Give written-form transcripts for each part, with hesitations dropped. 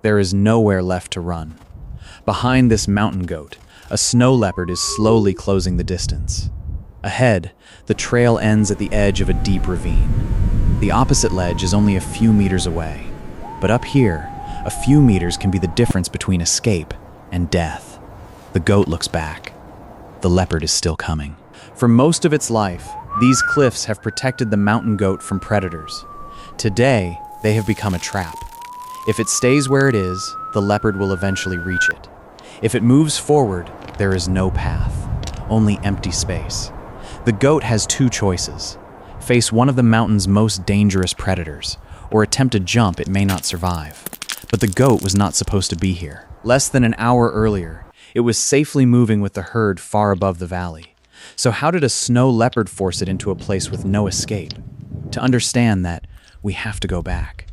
There is nowhere left to run. Behind this mountain goat, a snow leopard is slowly closing the distance. Ahead, the trail ends at the edge of a deep ravine. The opposite ledge is only a few meters away, but up here, a few meters can be the difference between escape and death. The goat looks back. The leopard is still coming. For most of its life, these cliffs have protected the mountain goat from predators. Today, they have become a trap. If it stays where it is, the leopard will eventually reach it. If it moves forward, there is no path, only empty space. The goat has two choices: face one of the mountain's most dangerous predators, or attempt a jump it may not survive. But the goat was not supposed to be here. Less than an hour earlier, it was safely moving with the herd far above the valley. So how did a snow leopard force it into a place with no escape? To understand that, we have to go back.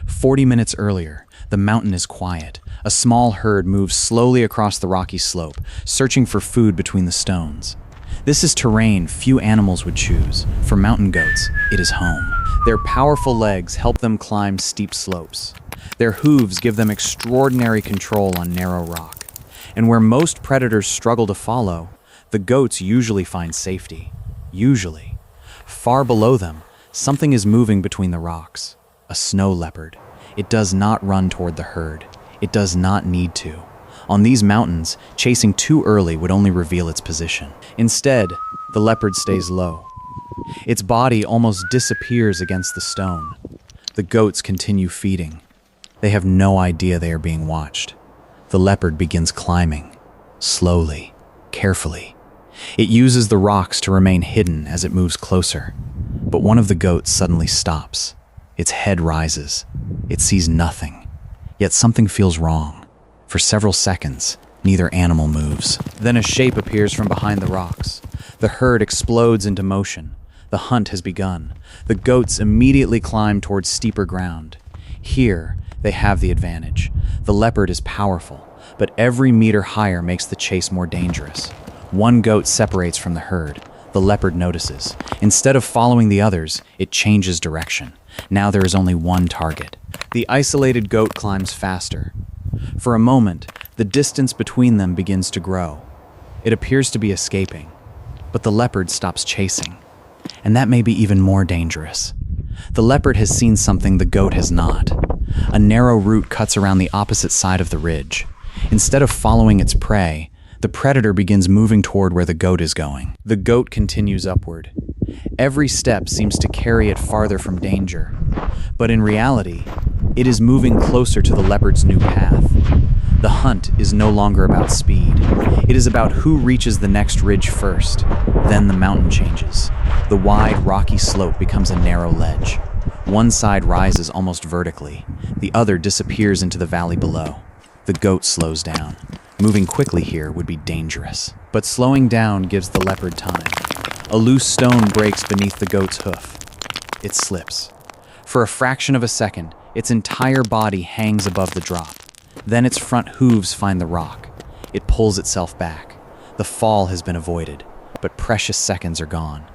40 minutes earlier, the mountain is quiet. A small herd moves slowly across the rocky slope, searching for food between the stones. This is terrain few animals would choose. For mountain goats, it is home. Their powerful legs help them climb steep slopes. Their hooves give them extraordinary control on narrow rock. And where most predators struggle to follow, the goats usually find safety. Usually. Far below them, something is moving between the rocks. A snow leopard. It does not run toward the herd. It does not need to. On these mountains, chasing too early would only reveal its position. Instead, the leopard stays low. Its body almost disappears against the stone. The goats continue feeding. They have no idea they are being watched. The leopard begins climbing, slowly, carefully. It uses the rocks to remain hidden as it moves closer. But one of the goats suddenly stops. Its head rises. It sees nothing. Yet something feels wrong. For several seconds, neither animal moves. Then a shape appears from behind the rocks. The herd explodes into motion. The hunt has begun. The goats immediately climb towards steeper ground. Here, they have the advantage. The leopard is powerful, but every meter higher makes the chase more dangerous. One goat separates from the herd. The leopard notices. Instead of following the others, it changes direction. Now there is only one target. The isolated goat climbs faster. For a moment, the distance between them begins to grow. It appears to be escaping, but the leopard stops chasing. And that may be even more dangerous. The leopard has seen something the goat has not. A narrow route cuts around the opposite side of the ridge. Instead of following its prey, the predator begins moving toward where the goat is going. The goat continues upward. Every step seems to carry it farther from danger. But in reality, it is moving closer to the leopard's new path. The hunt is no longer about speed. It is about who reaches the next ridge first. Then the mountain changes. The wide, rocky slope becomes a narrow ledge. One side rises almost vertically. The other disappears into the valley below. The goat slows down. Moving quickly here would be dangerous. But slowing down gives the leopard time. A loose stone breaks beneath the goat's hoof. It slips. For a fraction of a second, its entire body hangs above the drop. Then its front hooves find the rock. It pulls itself back. The fall has been avoided, but precious seconds are gone.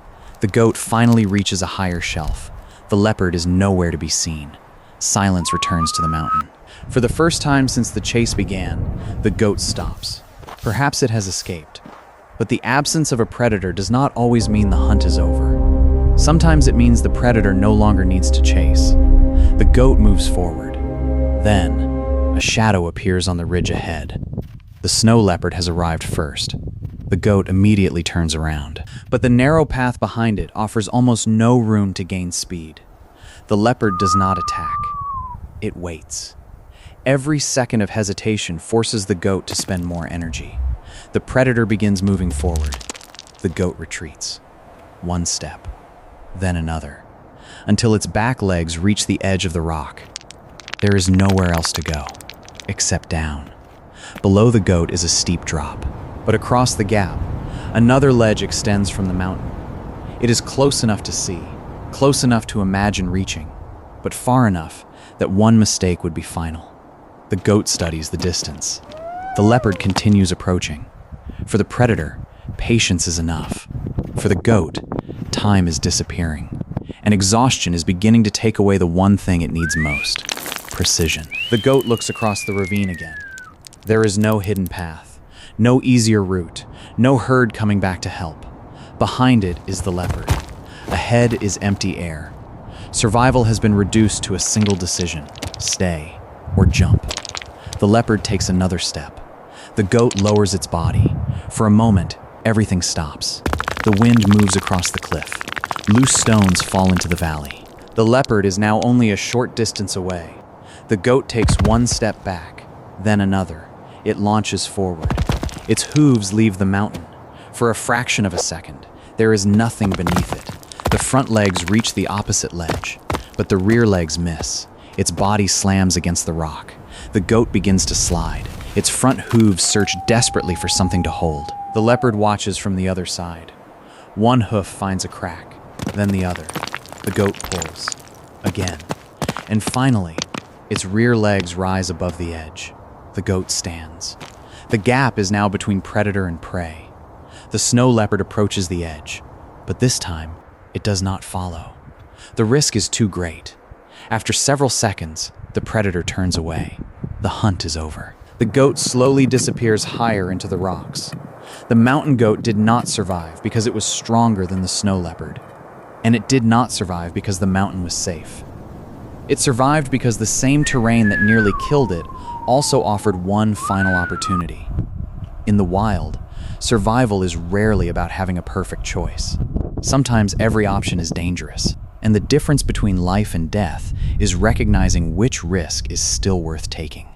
The goat finally reaches a higher shelf. The leopard is nowhere to be seen. Silence returns to the mountain. For the first time since the chase began, the goat stops. Perhaps it has escaped. But the absence of a predator does not always mean the hunt is over. Sometimes it means the predator no longer needs to chase. The goat moves forward. Then, a shadow appears on the ridge ahead. The snow leopard has arrived first. The goat immediately turns around. But the narrow path behind it offers almost no room to gain speed. The leopard does not attack. It waits. Every second of hesitation forces the goat to spend more energy. The predator begins moving forward. The goat retreats. One step, then another, until its back legs reach the edge of the rock. There is nowhere else to go, except down. Below the goat is a steep drop, but across the gap, another ledge extends from the mountain. It is close enough to see, close enough to imagine reaching, but far enough that one mistake would be final. The goat studies the distance. The leopard continues approaching. For the predator, patience is enough. For the goat, time is disappearing, and exhaustion is beginning to take away the one thing it needs most. precision. The goat looks across the ravine again. There is no hidden path, no easier route, no herd coming back to help. Behind it is the leopard. Ahead is empty air. Survival has been reduced to a single decision: stay or jump. The leopard takes another step. The goat lowers its body. For a moment, everything stops. The wind moves across the cliff. Loose stones fall into the valley. The leopard is now only a short distance away. The goat takes one step back, then another. It launches forward. Its hooves leave the mountain. For a fraction of a second, there is nothing beneath it. The front legs reach the opposite ledge, but the rear legs miss. Its body slams against the rock. The goat begins to slide. Its front hooves search desperately for something to hold. The leopard watches from the other side. One hoof finds a crack, then the other. The goat pulls. Again. And finally, its rear legs rise above the edge. The goat stands. The gap is now between predator and prey. The snow leopard approaches the edge, but this time, it does not follow. The risk is too great. After several seconds, the predator turns away. The hunt is over. The goat slowly disappears higher into the rocks. The mountain goat did not survive because it was stronger than the snow leopard. And it did not survive because the mountain was safe. It survived because the same terrain that nearly killed it also offered one final opportunity. In the wild, survival is rarely about having a perfect choice. Sometimes every option is dangerous, and the difference between life and death is recognizing which risk is still worth taking.